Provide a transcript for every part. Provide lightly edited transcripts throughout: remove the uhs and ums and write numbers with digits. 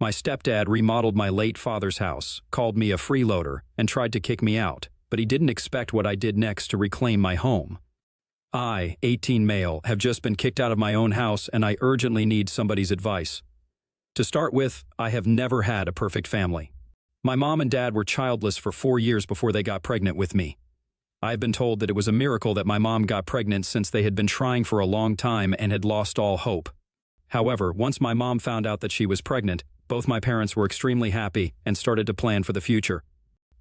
My stepdad remodeled my late father's house, called me a freeloader, and tried to kick me out, but he didn't expect what I did next to reclaim my home. I, 18 male, have just been kicked out of my own house and I urgently need somebody's advice. To start with, I have never had a perfect family. My mom and dad were childless for 4 years before they got pregnant with me. I have been told that it was a miracle that my mom got pregnant since they had been trying for a long time and had lost all hope. However, once my mom found out that she was pregnant, both my parents were extremely happy and started to plan for the future.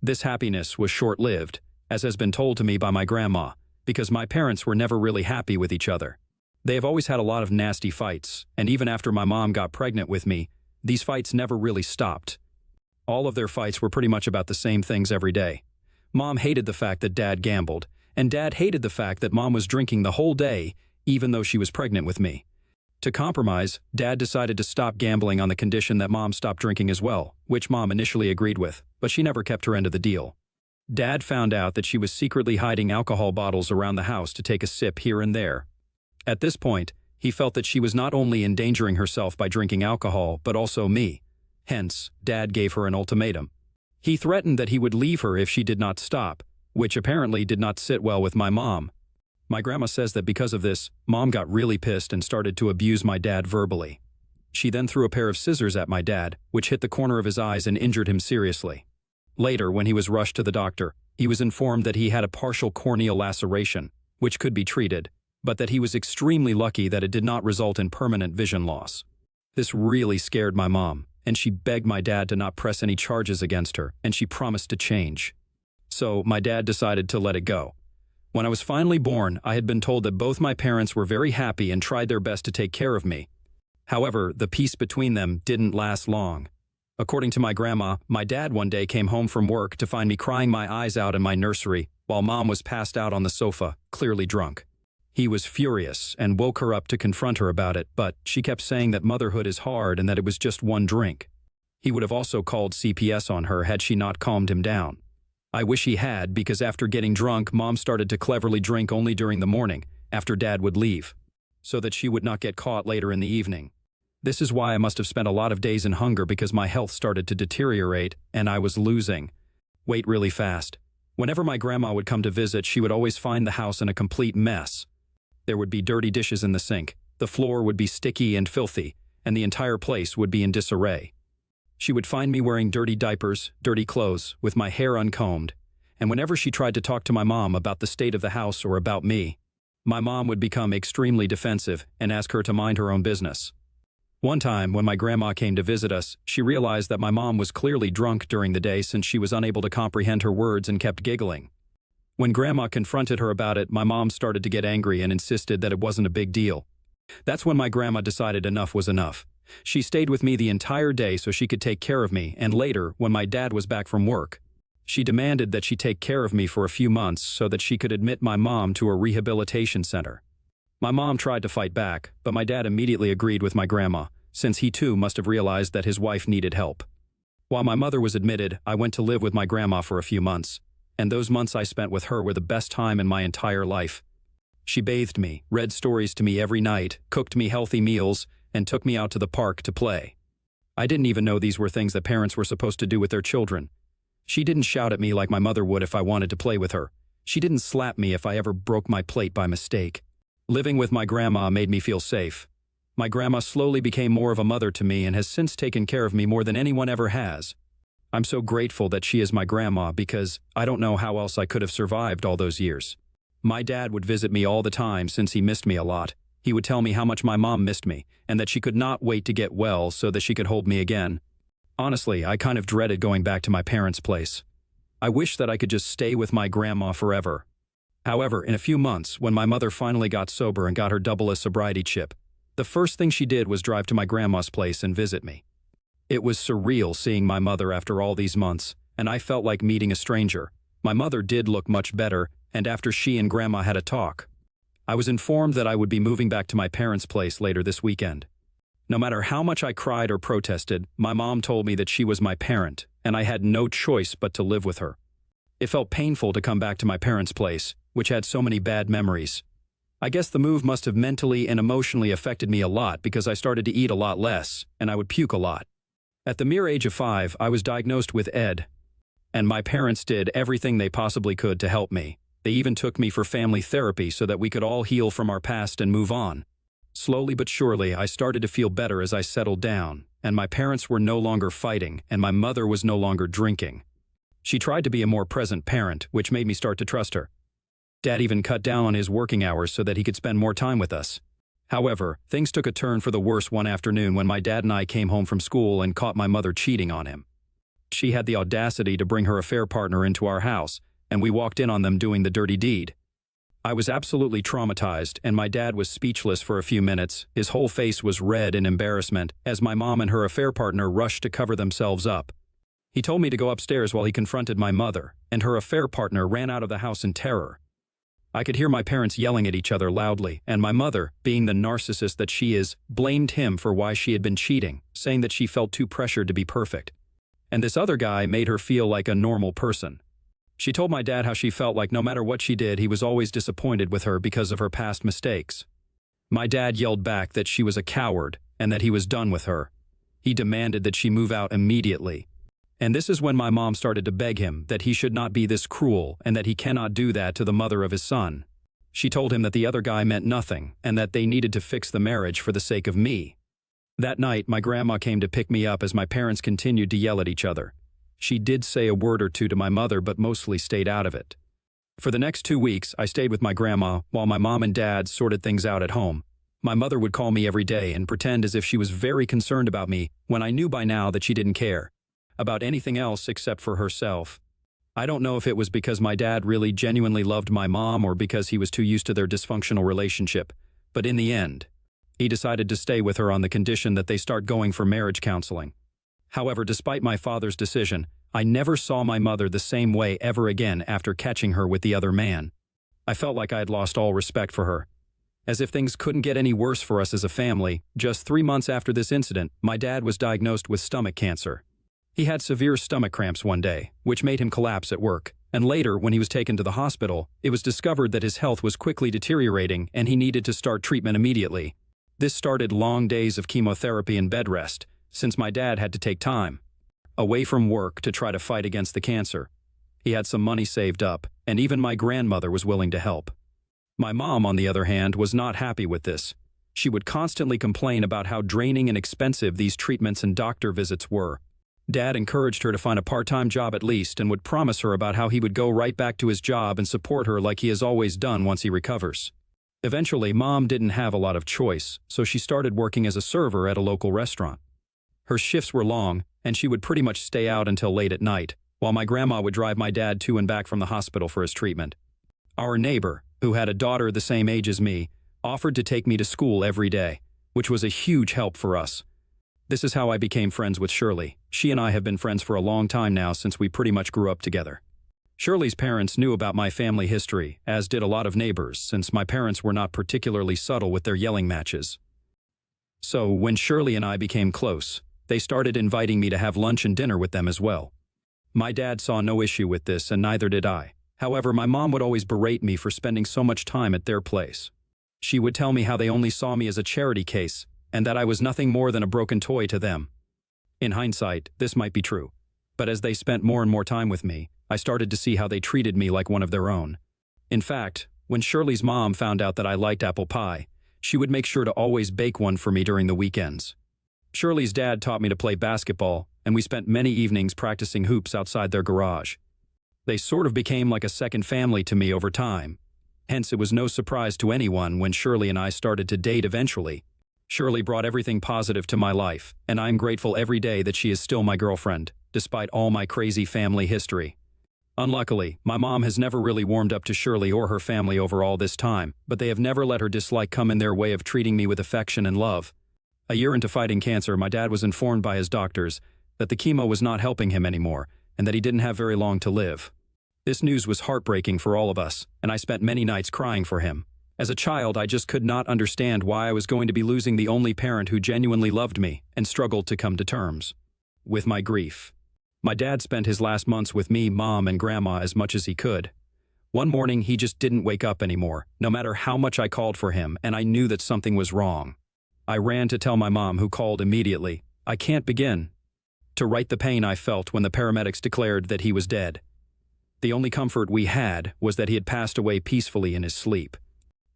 This happiness was short-lived, as has been told to me by my grandma, because my parents were never really happy with each other. They have always had a lot of nasty fights, and even after my mom got pregnant with me, these fights never really stopped. All of their fights were pretty much about the same things every day. Mom hated the fact that Dad gambled, and Dad hated the fact that Mom was drinking the whole day, even though she was pregnant with me. To compromise, Dad decided to stop gambling on the condition that Mom stopped drinking as well, which Mom initially agreed with, but she never kept her end of the deal. Dad found out that she was secretly hiding alcohol bottles around the house to take a sip here and there. At this point, he felt that she was not only endangering herself by drinking alcohol, but also me. Hence, Dad gave her an ultimatum. He threatened that he would leave her if she did not stop, which apparently did not sit well with my mom. My grandma says that because of this, Mom got really pissed and started to abuse my dad verbally. She then threw a pair of scissors at my dad, which hit the corner of his eyes and injured him seriously. Later, when he was rushed to the doctor, he was informed that he had a partial corneal laceration, which could be treated, but that he was extremely lucky that it did not result in permanent vision loss. This really scared my mom, and she begged my dad to not press any charges against her, and she promised to change. So, my dad decided to let it go. When I was finally born, I had been told that both my parents were very happy and tried their best to take care of me. However, the peace between them didn't last long. According to my grandma, my dad one day came home from work to find me crying my eyes out in my nursery, while Mom was passed out on the sofa, clearly drunk. He was furious and woke her up to confront her about it, but she kept saying that motherhood is hard and that it was just one drink. He would have also called CPS on her had she not calmed him down. I wish he had, because after getting drunk, Mom started to cleverly drink only during the morning, after Dad would leave, so that she would not get caught later in the evening. This is why I must have spent a lot of days in hunger, because my health started to deteriorate and I was losing weight really fast. Whenever my grandma would come to visit, she would always find the house in a complete mess. There would be dirty dishes in the sink, the floor would be sticky and filthy, and the entire place would be in disarray. She would find me wearing dirty diapers, dirty clothes, with my hair uncombed, and whenever she tried to talk to my mom about the state of the house or about me, my mom would become extremely defensive and ask her to mind her own business. One time, when my grandma came to visit us, she realized that my mom was clearly drunk during the day since she was unable to comprehend her words and kept giggling. When Grandma confronted her about it, my mom started to get angry and insisted that it wasn't a big deal. That's when my grandma decided enough was enough. She stayed with me the entire day so she could take care of me, and later, when my dad was back from work, she demanded that she take care of me for a few months so that she could admit my mom to a rehabilitation center. My mom tried to fight back, but my dad immediately agreed with my grandma, since he too must have realized that his wife needed help. While my mother was admitted, I went to live with my grandma for a few months, and those months I spent with her were the best time in my entire life. She bathed me, read stories to me every night, cooked me healthy meals, and took me out to the park to play. I didn't even know these were things that parents were supposed to do with their children. She didn't shout at me like my mother would if I wanted to play with her. She didn't slap me if I ever broke my plate by mistake. Living with my grandma made me feel safe. My grandma slowly became more of a mother to me and has since taken care of me more than anyone ever has. I'm so grateful that she is my grandma because I don't know how else I could have survived all those years. My dad would visit me all the time since he missed me a lot. He would tell me how much my mom missed me and that she could not wait to get well so that she could hold me again. Honestly, I kind of dreaded going back to my parents' place. I wish that I could just stay with my grandma forever. However, in a few months, when my mother finally got sober and got her double A sobriety chip, the first thing she did was drive to my grandma's place and visit me. It was surreal seeing my mother after all these months, and I felt like meeting a stranger. My mother did look much better, and after she and Grandma had a talk, I was informed that I would be moving back to my parents' place later this weekend. No matter how much I cried or protested, my mom told me that she was my parent, and I had no choice but to live with her. It felt painful to come back to my parents' place, which had so many bad memories. I guess the move must have mentally and emotionally affected me a lot because I started to eat a lot less, and I would puke a lot. At the mere age of 5, I was diagnosed with ED, and my parents did everything they possibly could to help me. They even took me for family therapy so that we could all heal from our past and move on. Slowly but surely, I started to feel better as I settled down, and my parents were no longer fighting, and my mother was no longer drinking. She tried to be a more present parent, which made me start to trust her. Dad even cut down on his working hours so that he could spend more time with us. However, things took a turn for the worse one afternoon when my dad and I came home from school and caught my mother cheating on him. She had the audacity to bring her affair partner into our house, and we walked in on them doing the dirty deed. I was absolutely traumatized, and my dad was speechless for a few minutes. His whole face was red in embarrassment as my mom and her affair partner rushed to cover themselves up. He told me to go upstairs while he confronted my mother, and her affair partner ran out of the house in terror. I could hear my parents yelling at each other loudly, and my mother, being the narcissist that she is, blamed him for why she had been cheating, saying that she felt too pressured to be perfect. And this other guy made her feel like a normal person. She told my dad how she felt like no matter what she did, he was always disappointed with her because of her past mistakes. My dad yelled back that she was a coward and that he was done with her. He demanded that she move out immediately. And this is when my mom started to beg him that he should not be this cruel and that he cannot do that to the mother of his son. She told him that the other guy meant nothing and that they needed to fix the marriage for the sake of me. That night, my grandma came to pick me up as my parents continued to yell at each other. She did say a word or two to my mother, but mostly stayed out of it. For the next 2 weeks, I stayed with my grandma while my mom and dad sorted things out at home. My mother would call me every day and pretend as if she was very concerned about me when I knew by now that she didn't care about anything else except for herself. I don't know if it was because my dad really genuinely loved my mom or because he was too used to their dysfunctional relationship, but in the end, he decided to stay with her on the condition that they start going for marriage counseling. However, despite my father's decision, I never saw my mother the same way ever again after catching her with the other man. I felt like I had lost all respect for her. As if things couldn't get any worse for us as a family, just 3 months after this incident, my dad was diagnosed with stomach cancer. He had severe stomach cramps one day, which made him collapse at work, and later, when he was taken to the hospital, it was discovered that his health was quickly deteriorating and he needed to start treatment immediately. This started long days of chemotherapy and bed rest, since my dad had to take time away from work to try to fight against the cancer. He had some money saved up, and even my grandmother was willing to help. My mom, on the other hand, was not happy with this. She would constantly complain about how draining and expensive these treatments and doctor visits were. Dad encouraged her to find a part-time job at least and would promise her about how he would go right back to his job and support her like he has always done once he recovers. Eventually, Mom didn't have a lot of choice, so she started working as a server at a local restaurant. Her shifts were long, and she would pretty much stay out until late at night, while my grandma would drive my dad to and back from the hospital for his treatment. Our neighbor, who had a daughter the same age as me, offered to take me to school every day, which was a huge help for us. This is how I became friends with Shirley. She and I have been friends for a long time now since we pretty much grew up together. Shirley's parents knew about my family history, as did a lot of neighbors, since my parents were not particularly subtle with their yelling matches. So, when Shirley and I became close, they started inviting me to have lunch and dinner with them as well. My dad saw no issue with this, and neither did I. However, my mom would always berate me for spending so much time at their place. She would tell me how they only saw me as a charity case, and that I was nothing more than a broken toy to them. In hindsight, this might be true, but as they spent more and more time with me, I started to see how they treated me like one of their own. In fact, when Shirley's mom found out that I liked apple pie, she would make sure to always bake one for me during the weekends. Shirley's dad taught me to play basketball, and we spent many evenings practicing hoops outside their garage. They sort of became like a second family to me over time. Hence, it was no surprise to anyone when Shirley and I started to date eventually. Shirley brought everything positive to my life, and I'm grateful every day that she is still my girlfriend, despite all my crazy family history. Unluckily, my mom has never really warmed up to Shirley or her family over all this time, but they have never let her dislike come in their way of treating me with affection and love. A year into fighting cancer, my dad was informed by his doctors that the chemo was not helping him anymore, and that he didn't have very long to live. This news was heartbreaking for all of us, and I spent many nights crying for him. As a child, I just could not understand why I was going to be losing the only parent who genuinely loved me and struggled to come to terms with my grief. My dad spent his last months with me, Mom, and Grandma as much as he could. One morning, he just didn't wake up anymore, no matter how much I called for him, and I knew that something was wrong. I ran to tell my mom, who called immediately. "I can't begin to right the pain I felt when the paramedics declared that he was dead. The only comfort we had was that he had passed away peacefully in his sleep.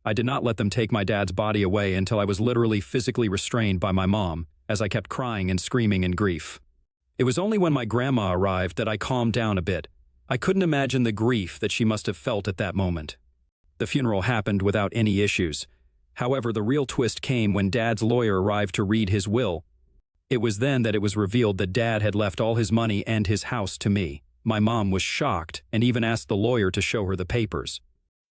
I did not let them take my dad's body away until I was literally physically restrained by my mom, as I kept crying and screaming in grief. It was only when my grandma arrived that I calmed down a bit. I couldn't imagine the grief that she must have felt at that moment. The funeral happened without any issues. However, the real twist came when Dad's lawyer arrived to read his will. It was then that it was revealed that Dad had left all his money and his house to me. My mom was shocked and even asked the lawyer to show her the papers.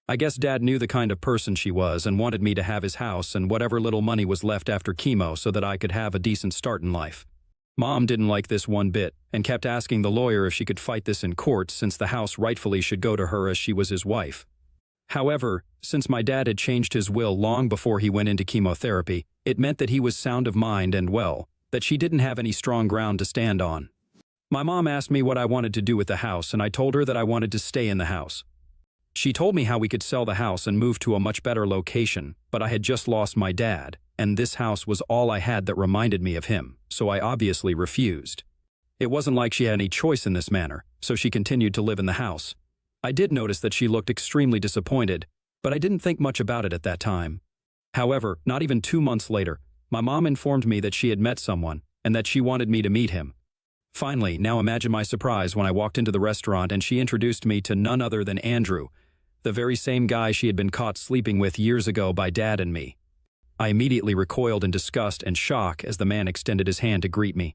I guess Dad knew the kind of person she was and wanted me to have his house and whatever little money was left after chemo so that I could have a decent start in life. Mom didn't like this one bit and kept asking the lawyer if she could fight this in court since the house rightfully should go to her as she was his wife. However, since my dad had changed his will long before he went into chemotherapy, it meant that he was sound of mind and well, that she didn't have any strong ground to stand on. My mom asked me what I wanted to do with the house and I told her that I wanted to stay in the house. She told me how we could sell the house and move to a much better location, but I had just lost my dad, and this house was all I had that reminded me of him, so I obviously refused. It wasn't like she had any choice in this matter, so she continued to live in the house. I did notice that she looked extremely disappointed, but I didn't think much about it at that time. However, not even 2 months later, my mom informed me that she had met someone and that she wanted me to meet him. Finally, now imagine my surprise when I walked into the restaurant and she introduced me to none other than Andrew, the very same guy she had been caught sleeping with years ago by Dad and me. I immediately recoiled in disgust and shock as the man extended his hand to greet me.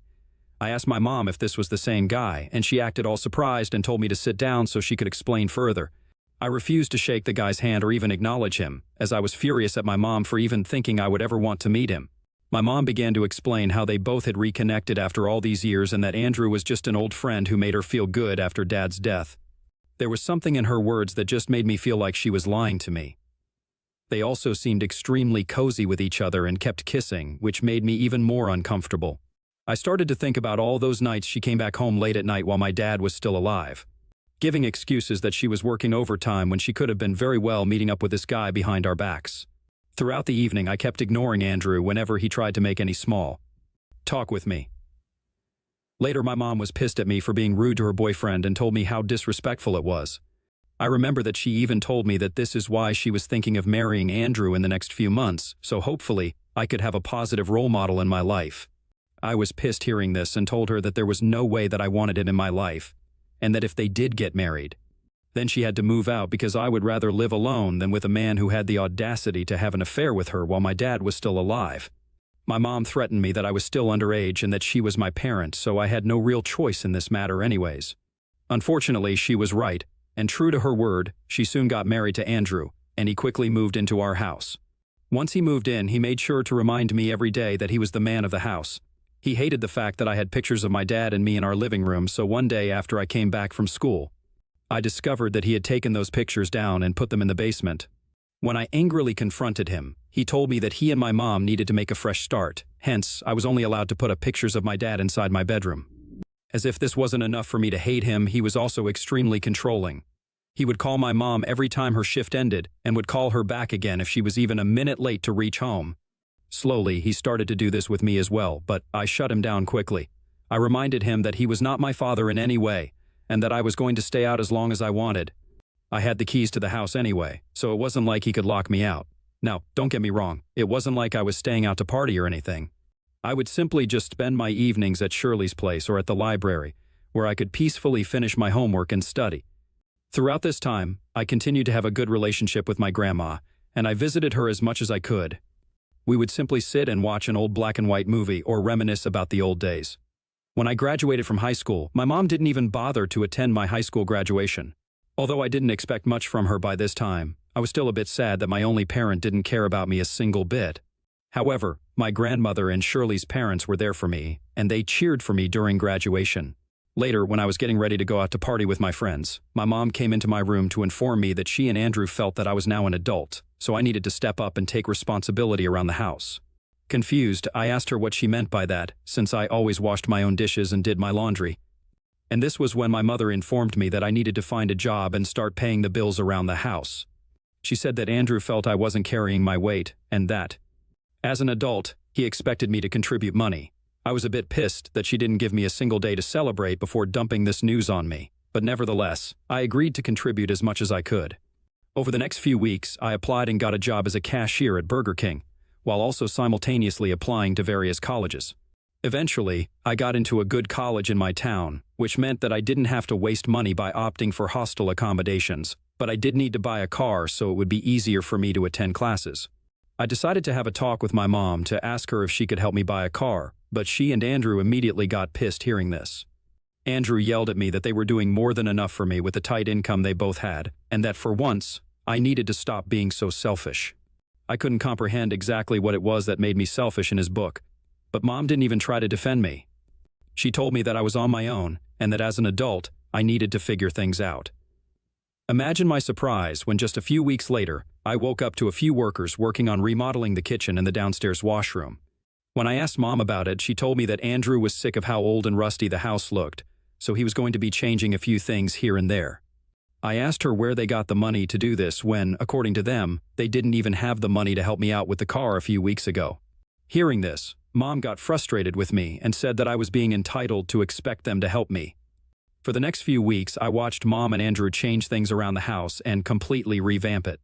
I asked my mom if this was the same guy, and she acted all surprised and told me to sit down so she could explain further. I refused to shake the guy's hand or even acknowledge him, as I was furious at my mom for even thinking I would ever want to meet him. My mom began to explain how they both had reconnected after all these years and that Andrew was just an old friend who made her feel good after Dad's death. There was something in her words that just made me feel like she was lying to me. They also seemed extremely cozy with each other and kept kissing, which made me even more uncomfortable. I started to think about all those nights she came back home late at night while my dad was still alive, giving excuses that she was working overtime when she could have been very well meeting up with this guy behind our backs. Throughout the evening, I kept ignoring Andrew whenever he tried to make any small talk with me. Later, my mom was pissed at me for being rude to her boyfriend and told me how disrespectful it was. I remember that she even told me that this is why she was thinking of marrying Andrew in the next few months, so hopefully I could have a positive role model in my life. I was pissed hearing this and told her that there was no way that I wanted it in my life, and that if they did get married, then she had to move out because I would rather live alone than with a man who had the audacity to have an affair with her while my dad was still alive. My mom threatened me that I was still underage and that she was my parent, so I had no real choice in this matter anyways. Unfortunately, she was right, and true to her word, she soon got married to Andrew, and he quickly moved into our house. Once he moved in, he made sure to remind me every day that he was the man of the house. He hated the fact that I had pictures of my dad and me in our living room, so one day after I came back from school, I discovered that he had taken those pictures down and put them in the basement. When I angrily confronted him, he told me that he and my mom needed to make a fresh start, hence, I was only allowed to put up pictures of my dad inside my bedroom. As if this wasn't enough for me to hate him, he was also extremely controlling. He would call my mom every time her shift ended and would call her back again if she was even a minute late to reach home. Slowly, he started to do this with me as well, but I shut him down quickly. I reminded him that he was not my father in any way, and that I was going to stay out as long as I wanted. I had the keys to the house anyway, so it wasn't like he could lock me out. Now, don't get me wrong, it wasn't like I was staying out to party or anything. I would simply just spend my evenings at Shirley's place or at the library, where I could peacefully finish my homework and study. Throughout this time, I continued to have a good relationship with my grandma, and I visited her as much as I could. We would simply sit and watch an old black and white movie or reminisce about the old days. When I graduated from high school, my mom didn't even bother to attend my high school graduation. Although I didn't expect much from her by this time, I was still a bit sad that my only parent didn't care about me a single bit. However, my grandmother and Shirley's parents were there for me, and they cheered for me during graduation. Later, when I was getting ready to go out to party with my friends, my mom came into my room to inform me that she and Andrew felt that I was now an adult, so I needed to step up and take responsibility around the house. Confused, I asked her what she meant by that, since I always washed my own dishes and did my laundry. And this was when my mother informed me that I needed to find a job and start paying the bills around the house. She said that Andrew felt I wasn't carrying my weight, and that, as an adult, he expected me to contribute money. I was a bit pissed that she didn't give me a single day to celebrate before dumping this news on me, but nevertheless, I agreed to contribute as much as I could. Over the next few weeks, I applied and got a job as a cashier at Burger King, while also simultaneously applying to various colleges. Eventually, I got into a good college in my town, which meant that I didn't have to waste money by opting for hostel accommodations, but I did need to buy a car so it would be easier for me to attend classes. I decided to have a talk with my mom to ask her if she could help me buy a car, but she and Andrew immediately got pissed hearing this. Andrew yelled at me that they were doing more than enough for me with the tight income they both had, and that for once, I needed to stop being so selfish. I couldn't comprehend exactly what it was that made me selfish in his book, but Mom didn't even try to defend me. She told me that I was on my own, and that as an adult, I needed to figure things out. Imagine my surprise when just a few weeks later, I woke up to a few workers working on remodeling the kitchen and the downstairs washroom. When I asked Mom about it, she told me that Andrew was sick of how old and rusty the house looked, so he was going to be changing a few things here and there. I asked her where they got the money to do this when, according to them, they didn't even have the money to help me out with the car a few weeks ago. Hearing this, Mom got frustrated with me and said that I was being entitled to expect them to help me. For the next few weeks, I watched Mom and Andrew change things around the house and completely revamp it.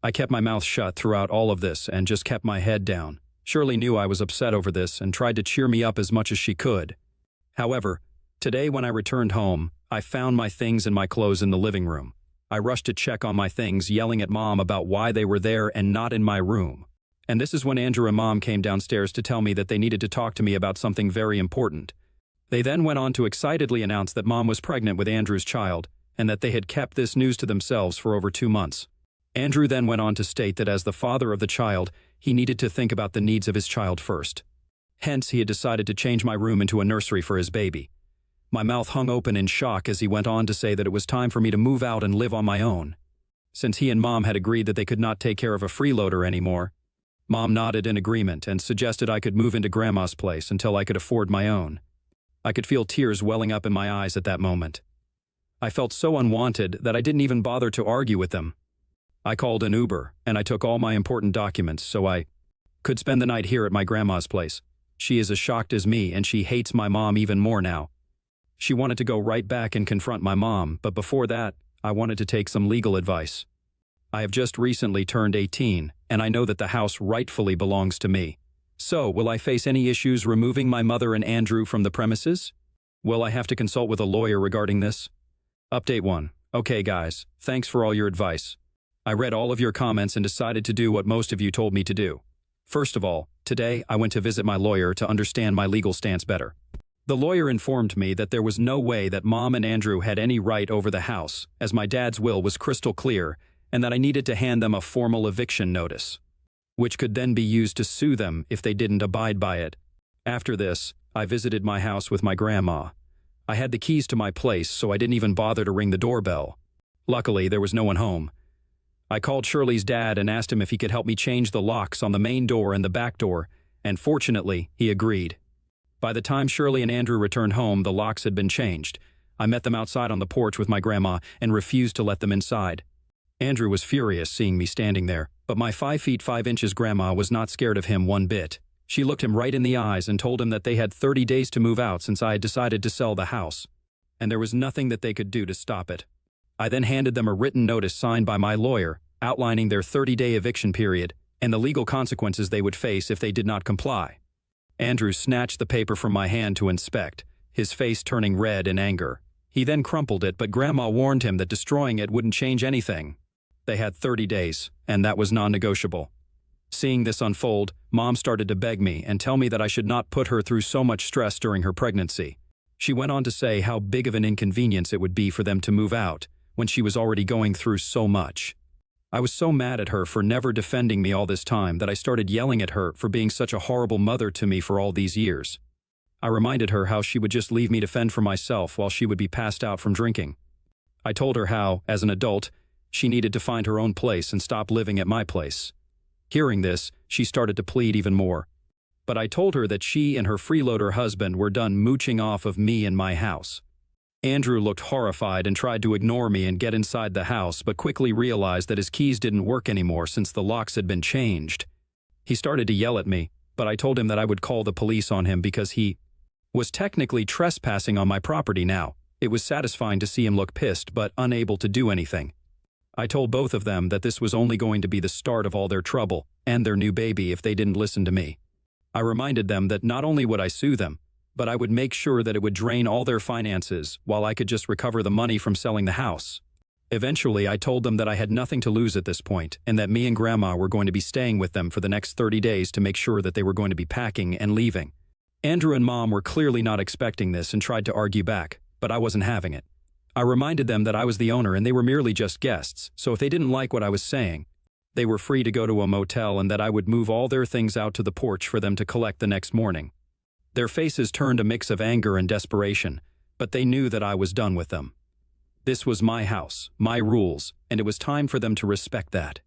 I kept my mouth shut throughout all of this and just kept my head down. Shirley knew I was upset over this and tried to cheer me up as much as she could. However, today when I returned home, I found my things and my clothes in the living room. I rushed to check on my things, yelling at Mom about why they were there and not in my room. And this is when Andrew and Mom came downstairs to tell me that they needed to talk to me about something very important. They then went on to excitedly announce that Mom was pregnant with Andrew's child and that they had kept this news to themselves for over 2 months. Andrew then went on to state that as the father of the child, he needed to think about the needs of his child first. Hence, he had decided to change my room into a nursery for his baby. My mouth hung open in shock as he went on to say that it was time for me to move out and live on my own. Since he and Mom had agreed that they could not take care of a freeloader anymore, Mom nodded in agreement and suggested I could move into Grandma's place until I could afford my own. I could feel tears welling up in my eyes at that moment. I felt so unwanted that I didn't even bother to argue with them. I called an Uber, and I took all my important documents so I could spend the night here at my grandma's place. She is as shocked as me, and she hates my mom even more now. She wanted to go right back and confront my mom, but before that, I wanted to take some legal advice. I have just recently turned 18, and I know that the house rightfully belongs to me. So, will I face any issues removing my mother and Andrew from the premises? Will I have to consult with a lawyer regarding this? Update 1. Okay guys, thanks for all your advice. I read all of your comments and decided to do what most of you told me to do. First of all, today I went to visit my lawyer to understand my legal stance better. The lawyer informed me that there was no way that Mom and Andrew had any right over the house, as my dad's will was crystal clear, and that I needed to hand them a formal eviction notice, which could then be used to sue them if they didn't abide by it. After this, I visited my house with my grandma. I had the keys to my place, so I didn't even bother to ring the doorbell. Luckily, there was no one home. I called Shirley's dad and asked him if he could help me change the locks on the main door and the back door, and fortunately, he agreed. By the time Shirley and Andrew returned home, the locks had been changed. I met them outside on the porch with my grandma and refused to let them inside. Andrew was furious seeing me standing there, but my 5 feet 5 inches grandma was not scared of him one bit. She looked him right in the eyes and told him that they had 30 days to move out since I had decided to sell the house, and there was nothing that they could do to stop it. I then handed them a written notice signed by my lawyer, outlining their 30-day eviction period and the legal consequences they would face if they did not comply. Andrew snatched the paper from my hand to inspect, his face turning red in anger. He then crumpled it, but Grandma warned him that destroying it wouldn't change anything. They had 30 days, and that was non-negotiable. Seeing this unfold, Mom started to beg me and tell me that I should not put her through so much stress during her pregnancy. She went on to say how big of an inconvenience it would be for them to move out when she was already going through so much. I was so mad at her for never defending me all this time that I started yelling at her for being such a horrible mother to me for all these years. I reminded her how she would just leave me to fend for myself while she would be passed out from drinking. I told her how, as an adult, she needed to find her own place and stop living at my place. Hearing this, she started to plead even more. But I told her that she and her freeloader husband were done mooching off of me and my house. Andrew looked horrified and tried to ignore me and get inside the house, but quickly realized that his keys didn't work anymore since the locks had been changed. He started to yell at me, but I told him that I would call the police on him because he was technically trespassing on my property now. It was satisfying to see him look pissed but unable to do anything. I told both of them that this was only going to be the start of all their trouble and their new baby if they didn't listen to me. I reminded them that not only would I sue them, but I would make sure that it would drain all their finances while I could just recover the money from selling the house. Eventually, I told them that I had nothing to lose at this point and that me and Grandma were going to be staying with them for the next 30 days to make sure that they were going to be packing and leaving. Andrew and Mom were clearly not expecting this and tried to argue back, but I wasn't having it. I reminded them that I was the owner and they were merely just guests, so if they didn't like what I was saying, they were free to go to a motel and that I would move all their things out to the porch for them to collect the next morning. Their faces turned a mix of anger and desperation, but they knew that I was done with them. This was my house, my rules, and it was time for them to respect that.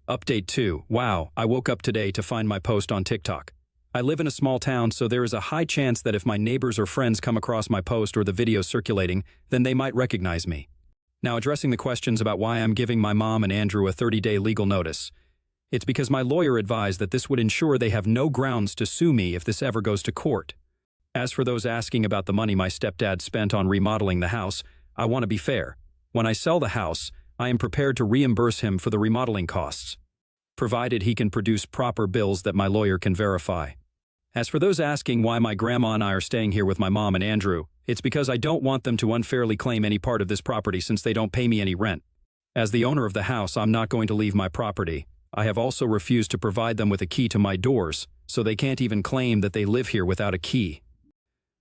Update 2. Wow, I woke up today to find my post on TikTok. I live in a small town, so there is a high chance that if my neighbors or friends come across my post or the video circulating, then they might recognize me. Now, addressing the questions about why I'm giving my mom and Andrew a 30-day legal notice. It's because my lawyer advised that this would ensure they have no grounds to sue me if this ever goes to court. As for those asking about the money my stepdad spent on remodeling the house, I want to be fair. When I sell the house, I am prepared to reimburse him for the remodeling costs, provided he can produce proper bills that my lawyer can verify. As for those asking why my grandma and I are staying here with my mom and Andrew, it's because I don't want them to unfairly claim any part of this property since they don't pay me any rent. As the owner of the house, I'm not going to leave my property. I have also refused to provide them with a key to my doors, so they can't even claim that they live here without a key.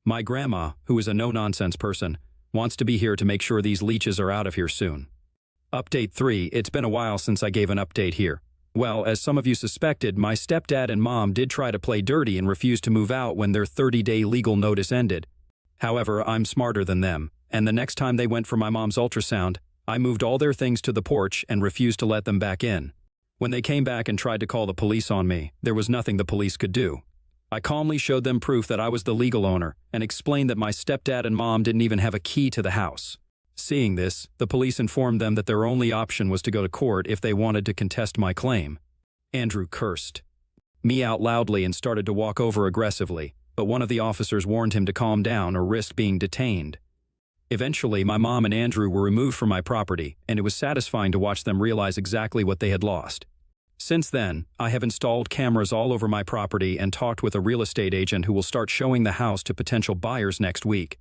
My grandma, who is a no-nonsense person, wants to be here to make sure these leeches are out of here soon. Update 3. It's been a while since I gave an update here. Well, as some of you suspected, my stepdad and mom did try to play dirty and refuse to move out when their 30-day legal notice ended. However, I'm smarter than them, and the next time they went for my mom's ultrasound, I moved all their things to the porch and refused to let them back in. When they came back and tried to call the police on me, there was nothing the police could do. I calmly showed them proof that I was the legal owner and explained that my stepdad and mom didn't even have a key to the house. Seeing this, the police informed them that their only option was to go to court if they wanted to contest my claim. Andrew cursed me out loudly and started to walk over aggressively, but one of the officers warned him to calm down or risk being detained. Eventually, my mom and Andrew were removed from my property, and it was satisfying to watch them realize exactly what they had lost. Since then, I have installed cameras all over my property and talked with a real estate agent who will start showing the house to potential buyers next week.